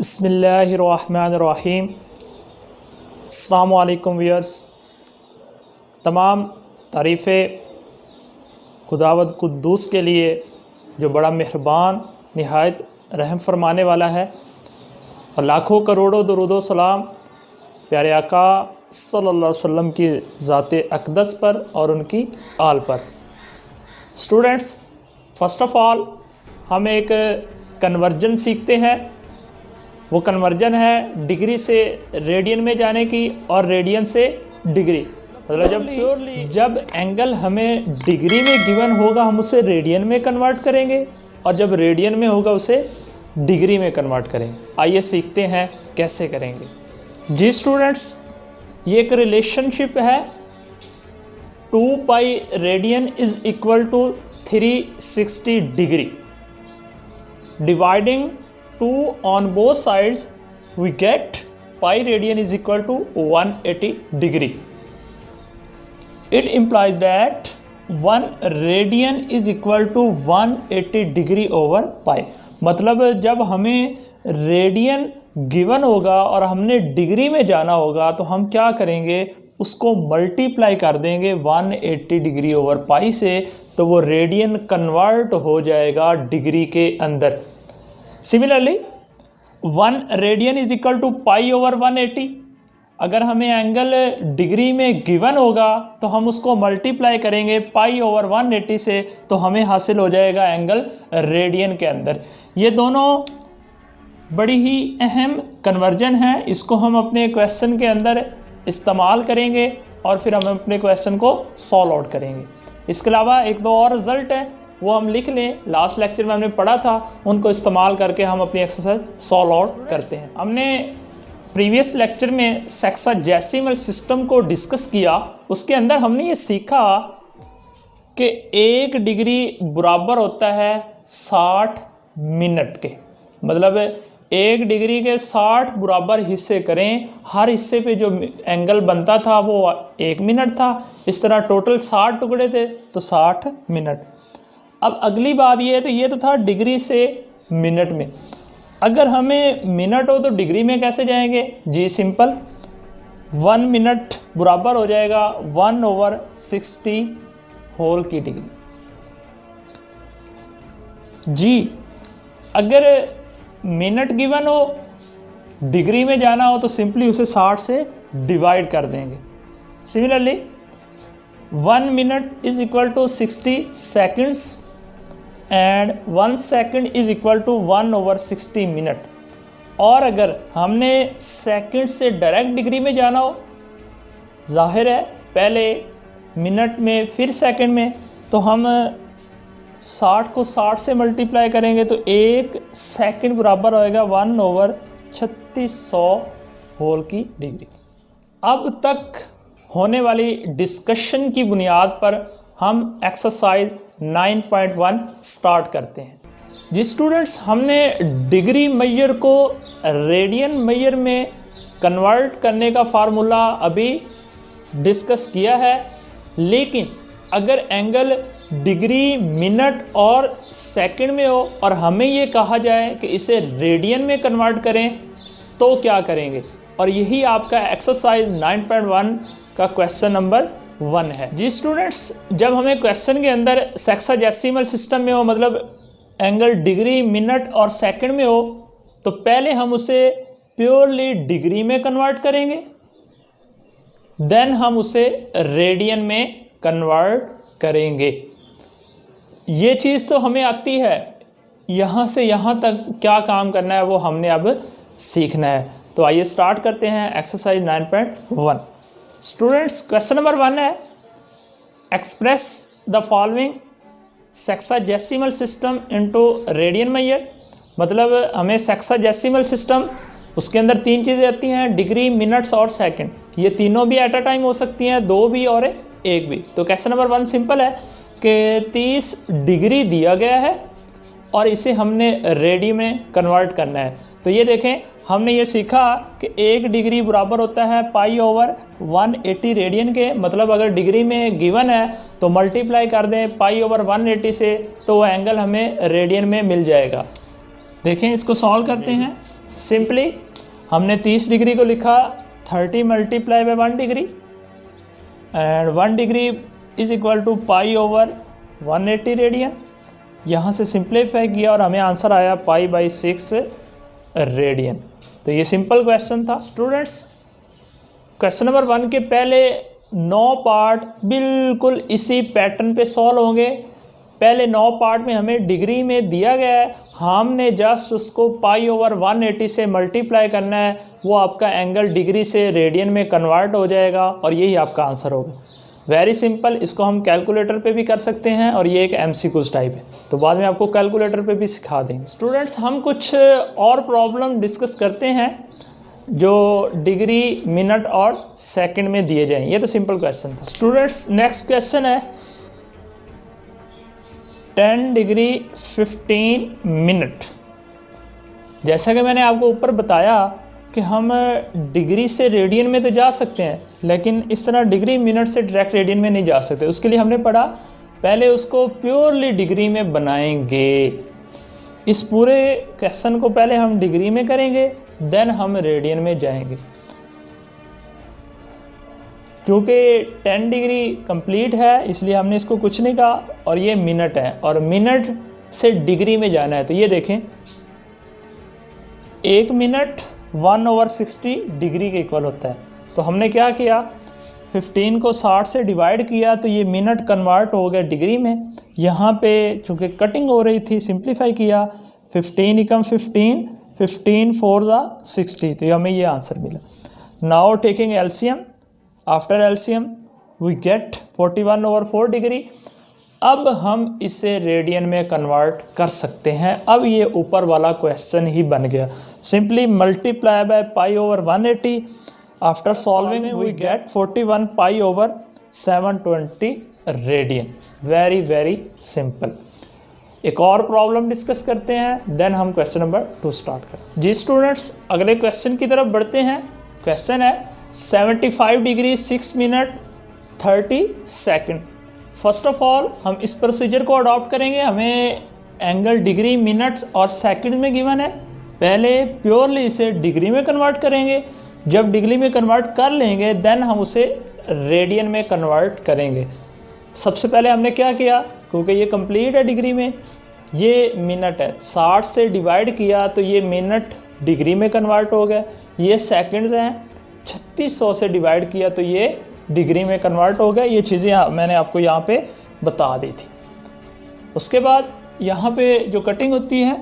बिस्मिल्लाहिर्रहमानिर्रहीम। अस्सलामु अलैकुम व्यूअर्स। तमाम तारीफ़ें खुदावंद कुद्दूस के लिए जो बड़ा मेहरबान निहायत रहम फरमाने वाला है, और लाखों करोड़ों दुरूद व सलाम प्यारे आका सल्लल्लाहु अलैहि वसल्लम की ज़ाते अक़दस पर और उनकी आल पर। स्टूडेंट्स, फ़र्स्ट ऑफ़ ऑल हम एक कन्वर्जन सीखते हैं। वो कन्वर्जन है डिग्री से रेडियन में जाने की और रेडियन से डिग्री। मतलब जब एंगल हमें डिग्री में गिवन होगा हम उसे रेडियन में कन्वर्ट करेंगे, और जब रेडियन में होगा उसे डिग्री में कन्वर्ट करेंगे। आइए सीखते हैं कैसे करेंगे। जी स्टूडेंट्स, ये एक रिलेशनशिप है। 2 pi radian is equal to 360 degree. Dividing 2 on both sides, we get pi radian is equal to 180 degree. It implies that 1 radian is equal to 180 degree over pi. मतलब जब हमें रेडियन गिवन होगा और हमने degree में जाना होगा तो हम क्या करेंगे, उसको मल्टीप्लाई कर देंगे 180 डिग्री ओवर पाई से, तो वो रेडियन कन्वर्ट हो जाएगा डिग्री के अंदर। Similarly 1 radian is equal to pi over 180। अगर हमें एंगल डिग्री में गिवन होगा तो हम उसको मल्टीप्लाई करेंगे पाई ओवर 180 से, तो हमें हासिल हो जाएगा एंगल रेडियन के अंदर। ये दोनों बड़ी ही अहम कन्वर्जन है। इसको हम अपने क्वेश्चन के अंदर इस्तेमाल करेंगे और फिर हम अपने क्वेश्चन को सॉल्व आउट करेंगे। इसके अलावा एक दो और रिजल्ट है, वो हम लिख लें। लास्ट लेक्चर में हमने पढ़ा था, उनको इस्तेमाल करके हम अपनी एक्सरसाइज सॉल्व आउट करते हैं। हमने प्रीवियस लेक्चर में सेक्साडेसिमल सिस्टम को डिस्कस किया। उसके अंदर हमने ये सीखा कि 1 डिग्री बराबर होता है 60 मिनट के। मतलब 1 डिग्री के 60 बराबर हिस्से करें, हर हिस्से पे जो एंगल बनता था वो 1 मिनट था। इस तरह टोटल 60 टुकड़े थे तो 60 मिनट। अब अगली बात ये है, तो ये तो था डिग्री से मिनट में। अगर हमें मिनट हो तो डिग्री में कैसे जाएंगे? जी सिंपल, 1 मिनट बराबर हो जाएगा 1/60 होल की डिग्री। जी अगर मिनट गिवन हो, डिग्री में जाना हो, तो सिंपली उसे 60 से डिवाइड कर देंगे। Similarly 1 minute is equal to 60 seconds and 1 second is equal to 1/60 minute. और अगर हमने सेकेंड से डायरेक्ट डिग्री में जाना हो, जाहिर है पहले मिनट में फिर सेकेंड में, तो हम 60 को 60 से मल्टीप्लाई करेंगे तो 1 सेकेंड बराबर होएगा 1/3600 होल की डिग्री। अब तक होने वाली डिस्कशन की बुनियाद पर हम एक्सरसाइज 9.1 स्टार्ट करते हैं। जी स्टूडेंट्स, हमने डिग्री मेजर को रेडियन मेजर में कन्वर्ट करने का फार्मूला अभी डिस्कस किया है, लेकिन अगर एंगल डिग्री मिनट और सेकंड में हो और हमें ये कहा जाए कि इसे रेडियन में कन्वर्ट करें तो क्या करेंगे? और यही आपका एक्सरसाइज 9.1 का क्वेश्चन नंबर 1 है। जी स्टूडेंट्स, जब हमें क्वेश्चन के अंदर सेक्साडेसिमल सिस्टम में हो, मतलब एंगल डिग्री मिनट और सेकंड में हो, तो पहले हम उसे प्योरली डिग्री में कन्वर्ट करेंगे, देन हम उसे रेडियन में कन्वर्ट करेंगे। ये चीज़ तो हमें आती है, यहाँ से यहाँ तक क्या काम करना है वो हमने अब सीखना है। तो आइए स्टार्ट करते हैं एक्सरसाइज 9.1। स्टूडेंट्स, क्वेश्चन नंबर 1 है, express the following sexagesimal system into radian major. मतलब हमें सेक्साडेसिमल सिस्टम, उसके अंदर 3 चीज़ें आती हैं, डिग्री मिनट्स और सेकंड। ये तीनों भी एट अ टाइम हो सकती हैं, 2 भी और 1 भी। तो क्वेश्चन नंबर 1 सिंपल है कि 30 डिग्री दिया गया है और इसे हमने रेडियन में कन्वर्ट करना है। तो ये देखें, हमने ये सीखा कि 1 डिग्री बराबर होता है पाई ओवर 180 रेडियन के। मतलब अगर डिग्री में गिवन है तो मल्टीप्लाई कर दें पाई ओवर 180 से, तो वो एंगल हमें रेडियन में मिल जाएगा। देखें, इसको सॉल्व करते हैं। सिंपली हमने 30 डिग्री को लिखा 30 multiply by 1 degree and 1 degree is equal to pi over 180 radian. यहाँ से सिंप्लीफाई किया और हमें आंसर आया पाई बाई 6 रेडियन। तो ये सिंपल क्वेश्चन था स्टूडेंट्स। क्वेश्चन नंबर 1 के पहले 9 पार्ट बिल्कुल इसी पैटर्न पे सॉल्व होंगे। पहले 9 पार्ट में हमें डिग्री में दिया गया है, हमने जस्ट उसको पाई ओवर 180 से मल्टीप्लाई करना है, वो आपका एंगल डिग्री से रेडियन में कन्वर्ट हो जाएगा और यही आपका आंसर होगा। Very simple. इसको हम कैलकुलेटर पे भी कर सकते हैं और ये एक एमसीक्यूज टाइप है, तो बाद में आपको कैलकुलेटर पे भी सिखा देंगे। स्टूडेंट्स हम कुछ और प्रॉब्लम डिस्कस करते हैं जो डिग्री, मिनट और सेकंड में दिए जाएं। ये तो सिंपल क्वेश्चन था स्टूडेंट्स। नेक्स्ट क्वेश्चन है 10 डिग्री 15 मिनट। जैसा कि मैंने आपको ऊपर बताया कि हम डिग्री से रेडियन में तो जा सकते हैं, लेकिन इस तरह डिग्री मिनट से डायरेक्ट रेडियन में नहीं जा सकते। उसके लिए हमने पढ़ा पहले उसको प्योरली डिग्री में बनाएंगे। इस पूरे क्वेश्चन को पहले हम डिग्री में करेंगे, देन हम रेडियन में जाएंगे। क्योंकि 10 डिग्री कंप्लीट है इसलिए हमने इसको कुछ नहीं कहा, और ये मिनट है और मिनट से डिग्री में जाना है। तो ये देखें 1 मिनट 1/60 डिग्री के इक्वल होता है। तो हमने क्या किया, 15 को 60 से डिवाइड किया तो ये मिनट कन्वर्ट हो गया डिग्री में। यहाँ पे चूँकि कटिंग हो रही थी सिंप्लीफाई किया, 15 एकम 15, 15 4 ज़ा 60, तो हमें ये आंसर मिला। Now taking LCM, after LCM we get 41/4 degree. अब हम इसे रेडियन में कन्वर्ट कर सकते हैं। अब ये ऊपर वाला क्वेश्चन ही बन गया। Simply multiply by pi over 180, after solving we get 41 pi over 720 radian. Very very simple. एक और प्रॉब्लम डिस्कस करते हैं, देन हम क्वेश्चन नंबर 2 स्टार्ट करते हैं। जी स्टूडेंट्स अगले क्वेश्चन की तरफ बढ़ते हैं। क्वेश्चन है 75 degree 6 minute 30 second. First of all हम इस प्रोसीजर को अडॉप्ट करेंगे। हमें एंगल डिग्री, मिनट्स और सेकंड में गिवन है। पहले प्योरली इसे डिग्री में कन्वर्ट करेंगे। जब डिग्री में कन्वर्ट कर लेंगे देन हम उसे रेडियन में कन्वर्ट करेंगे। सबसे पहले हमने क्या किया, क्योंकि ये कंप्लीट है डिग्री में, ये मिनट है, 60 से डिवाइड किया तो ये मिनट डिग्री में कन्वर्ट हो गया। ये सेकंड्स हैं, 3600 से डिवाइड किया तो ये डिग्री में कन्वर्ट हो गया। ये चीज़ें मैंने आपको यहाँ पे बता दी थी। उसके बाद यहाँ पे जो कटिंग होती है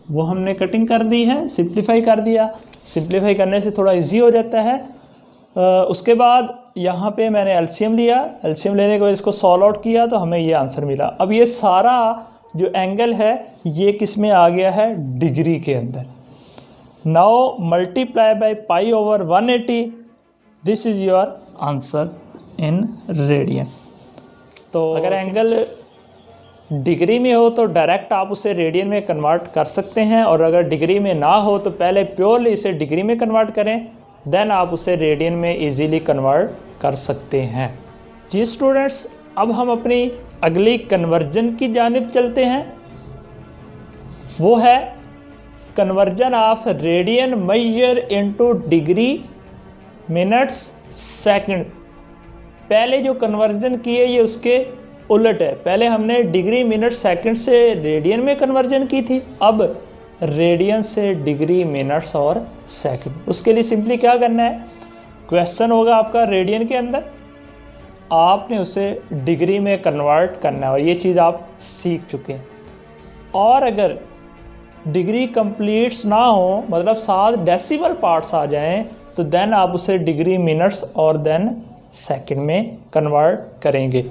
वो हमने कटिंग कर दी है, सिंप्लीफाई कर दिया। सिंप्लीफाई करने से थोड़ा इजी हो जाता है। उसके बाद यहाँ पे मैंने एलसीएम लिया, एलसीएम लेने के बाद इसको सॉल्व आउट किया तो हमें ये आंसर मिला। अब ये सारा जो एंगल है ये किस में आ गया है, डिग्री के अंदर। Now multiply by pi over 180, this is your answer in radian. तो अगर एंगल डिग्री में हो तो डायरेक्ट आप उसे रेडियन में कन्वर्ट कर सकते हैं, और अगर डिग्री में ना हो तो पहले प्योरली इसे डिग्री में कन्वर्ट करें, देन आप उसे रेडियन में इजीली कन्वर्ट कर सकते हैं। जी स्टूडेंट्स अब हम अपनी अगली कन्वर्जन की जानिब चलते हैं। वो है conversion of radian major into degree, minutes, second. पहले जो कन्वर्जन किए ये उसके उलट है। पहले हमने डिग्री, मिनट, सेकंड से रेडियन में कन्वर्जन की थी, अब रेडियन से डिग्री, मिनट्स और सेकंड। उसके लिए सिंपली क्या करना है, क्वेश्चन होगा आपका रेडियन के अंदर, आपने उसे डिग्री में कन्वर्ट करना है और ये चीज़ आप सीख चुके हैं। और अगर डिग्री कंप्लीट्स ना हो, मतलब 7 डेसिमल पार्ट्स आ जाएं, तो देन आप उसे डिग्री, मिनट्स और देन सेकंड में कन्वर्ट करेंगे।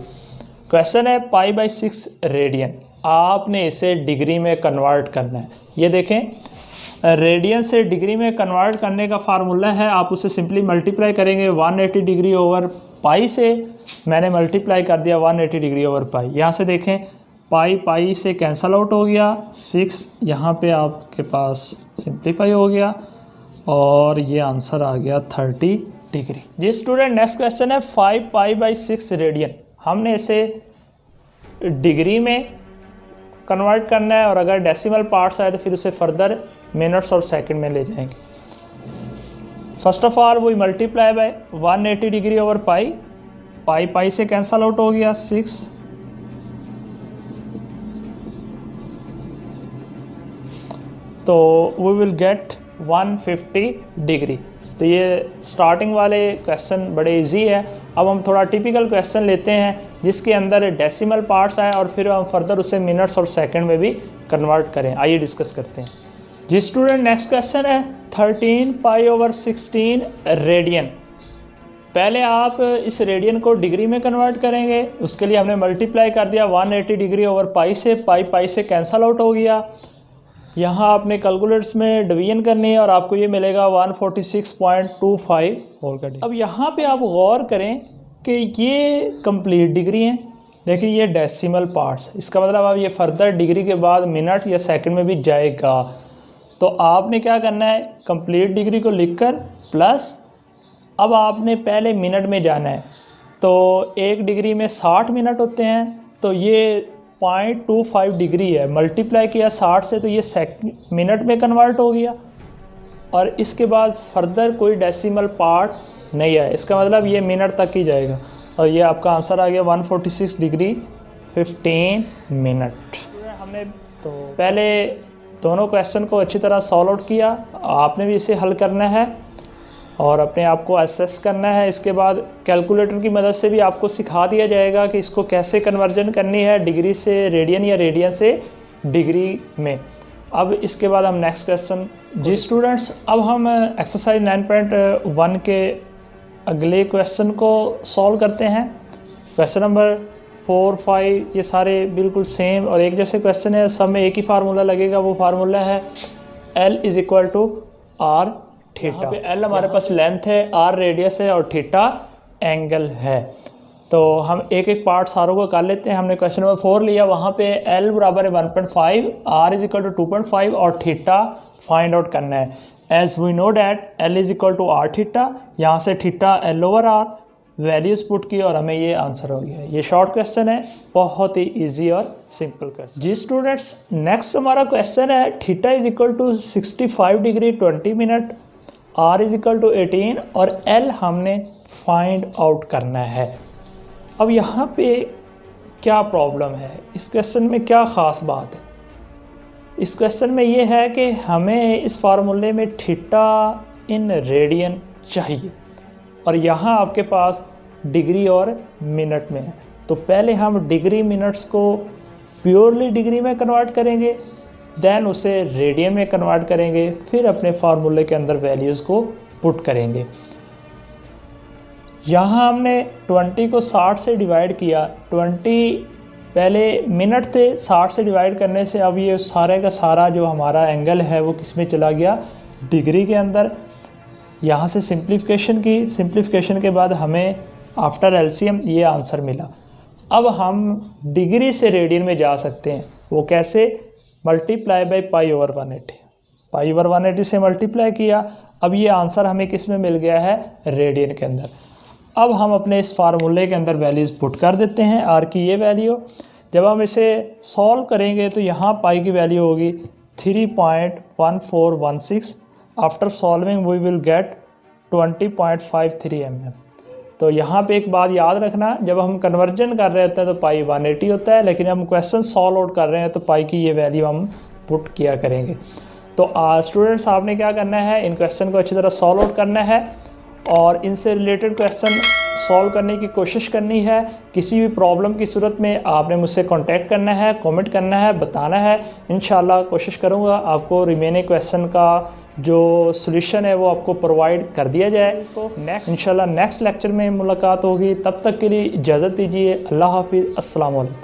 क्वेश्चन है पाई बाई 6 रेडियन, आपने इसे डिग्री में कन्वर्ट करना है। ये देखें रेडियन से डिग्री में कन्वर्ट करने का फार्मूला है, आप उसे सिंपली मल्टीप्लाई करेंगे 180 डिग्री ओवर पाई से। मैंने मल्टीप्लाई कर दिया 180 डिग्री ओवर पाई। यहाँ से देखें पाई पाई से कैंसल आउट हो गया, 6 यहाँ पे आपके पास सिंप्लीफाई हो गया और ये आंसर आ गया 30 डिग्री। जी स्टूडेंट नेक्स्ट क्वेश्चन है 5 पाई बाई 6 रेडियन। हमने इसे डिग्री में कन्वर्ट करना है और अगर डेसिमल पार्ट्स आए तो फिर उसे फर्दर मिनट्स और सेकंड में ले जाएंगे। फर्स्ट ऑफ ऑल वही multiply by 180 degree over pi, pi pi से कैंसल आउट हो गया 6, तो वी विल गेट 150 डिग्री। तो ये स्टार्टिंग वाले क्वेश्चन बड़े इजी है। अब हम थोड़ा टिपिकल क्वेश्चन लेते हैं जिसके अंदर डेसिमल पार्ट्स आए और फिर हम फर्दर उसे मिनट्स और सेकंड में भी कन्वर्ट करें। आइए डिस्कस करते हैं जी स्टूडेंट। नेक्स्ट क्वेश्चन है 13 पाई ओवर 16 रेडियन। पहले आप इस रेडियन को डिग्री में कन्वर्ट करेंगे, उसके लिए हमने मल्टीप्लाई कर दिया 180 डिग्री ओवर पाई से, पाई पाई से कैंसल आउट हो गया। यहाँ आपने कैलकुलेटर्स में डिवीजन करनी है और आपको ये मिलेगा 146.25 होल का। अब यहाँ पे आप गौर करें कि ये कंप्लीट डिग्री हैं लेकिन ये डेसिमल पार्ट्स, इसका मतलब अब ये फर्दर डिग्री के बाद मिनट या सेकंड में भी जाएगा। तो आपने क्या करना है, कंप्लीट डिग्री को लिखकर प्लस अब आपने पहले मिनट में जाना है। तो एक डिग्री में 60 मिनट होते हैं, तो ये 0.25 डिग्री है, मल्टीप्लाई किया 60 से तो ये मिनट में कन्वर्ट हो गया और इसके बाद फर्दर कोई डेसिमल पार्ट नहीं है, इसका मतलब ये मिनट तक ही जाएगा और ये आपका आंसर आ गया 146 डिग्री 15 मिनट। हमने तो पहले दोनों क्वेश्चन को अच्छी तरह सॉल्व आउट किया, आपने भी इसे हल करना है और अपने आप को असेस करना है। इसके बाद कैलकुलेटर की मदद से भी आपको सिखा दिया जाएगा कि इसको कैसे कन्वर्जन करनी है डिग्री से रेडियन या रेडियन से डिग्री में। अब इसके बाद हम नेक्स्ट क्वेश्चन जी स्टूडेंट्स, अब हम एक्सरसाइज 9.1 के अगले क्वेश्चन को सॉल्व करते हैं। क्वेश्चन नंबर 4, 5 ये सारे बिल्कुल सेम और एक जैसे क्वेश्चन है, सब में एक ही फार्मूला लगेगा। वो फार्मूला है L = R थीटा। पे L हमारे पास लेंथ है, R रेडियस है और थीटा एंगल है। तो हम एक एक पार्ट सारों को कर लेते हैं। हमने क्वेश्चन नंबर 4 लिया, वहाँ पे L बराबर है 1.5, R = 2.5 और थीटा फाइंड आउट करना है। As we know that L = R theta, यहाँ से थीटा L/R वैल्यूज पुट की और हमें ये आंसर हो गया। ये शॉर्ट क्वेश्चन है, बहुत ही इजी और सिंपल क्वेश्चन। जी स्टूडेंट्स, नेक्स्ट हमारा क्वेश्चन है थीटा = 65 डिग्री 20 मिनट, R = 18 और L हमने फाइंड आउट करना है। अब यहाँ पे क्या प्रॉब्लम है, इस क्वेश्चन में क्या ख़ास बात है? इस क्वेश्चन में ये है कि हमें इस फार्मूले में थीटा इन रेडियन चाहिए और यहाँ आपके पास डिग्री और मिनट में है। तो पहले हम डिग्री मिनट्स को प्योरली डिग्री में कन्वर्ट करेंगे, देन उसे रेडियन में कन्वर्ट करेंगे, फिर अपने फार्मूले के अंदर वैल्यूज़ को पुट करेंगे। यहाँ हमने 20 को 60 से डिवाइड किया, 20 पहले मिनट थे, 60 से डिवाइड करने से अब ये सारे का सारा जो हमारा एंगल है वो किस में चला गया, डिग्री के अंदर। यहाँ से सिंप्लीफिकेशन की, सिंप्लीफिकेशन के बाद हमें आफ्टर एलसीएम ये आंसर मिला। अब हम डिग्री से रेडियन में जा सकते हैं, वो कैसे? मल्टीप्लाई बाय π/180, π/180 से मल्टीप्लाई किया। अब ये आंसर हमें किस में मिल गया है, रेडियन के अंदर। अब हम अपने इस फार्मूले के अंदर वैल्यूज़ पुट कर देते हैं, आर की ये वैल्यू। जब हम इसे सॉल्व करेंगे तो यहाँ पाई की वैल्यू होगी 3.1416। After solving we will get 20.53 mm। तो यहाँ पे एक बात याद रखना, जब हम कन्वर्जन कर रहे होते हैं तो पाई 180 होता है, लेकिन हम क्वेश्चन सॉल्व आउट कर रहे हैं तो पाई की ये वैल्यू हम पुट किया करेंगे। तो स्टूडेंट्स आपने क्या करना है, इन क्वेश्चन को अच्छी तरह सॉल्व आउट करना है और इनसे रिलेटेड क्वेश्चन सॉल्व करने की कोशिश करनी है। किसी भी प्रॉब्लम की सूरत में आपने मुझसे कांटेक्ट करना है, कमेंट करना है, बताना है। इंशाल्लाह कोशिश करूँगा आपको रिमेनिंग क्वेश्चन का जो सॉल्यूशन है वो आपको प्रोवाइड कर दिया जाए। इसको इंशाल्लाह नेक्स्ट लेक्चर में मुलाकात होगी। तब तक के लिए इजाज़त दीजिए। अल्लाह हाफिज़, अस्सलाम वालेकुम।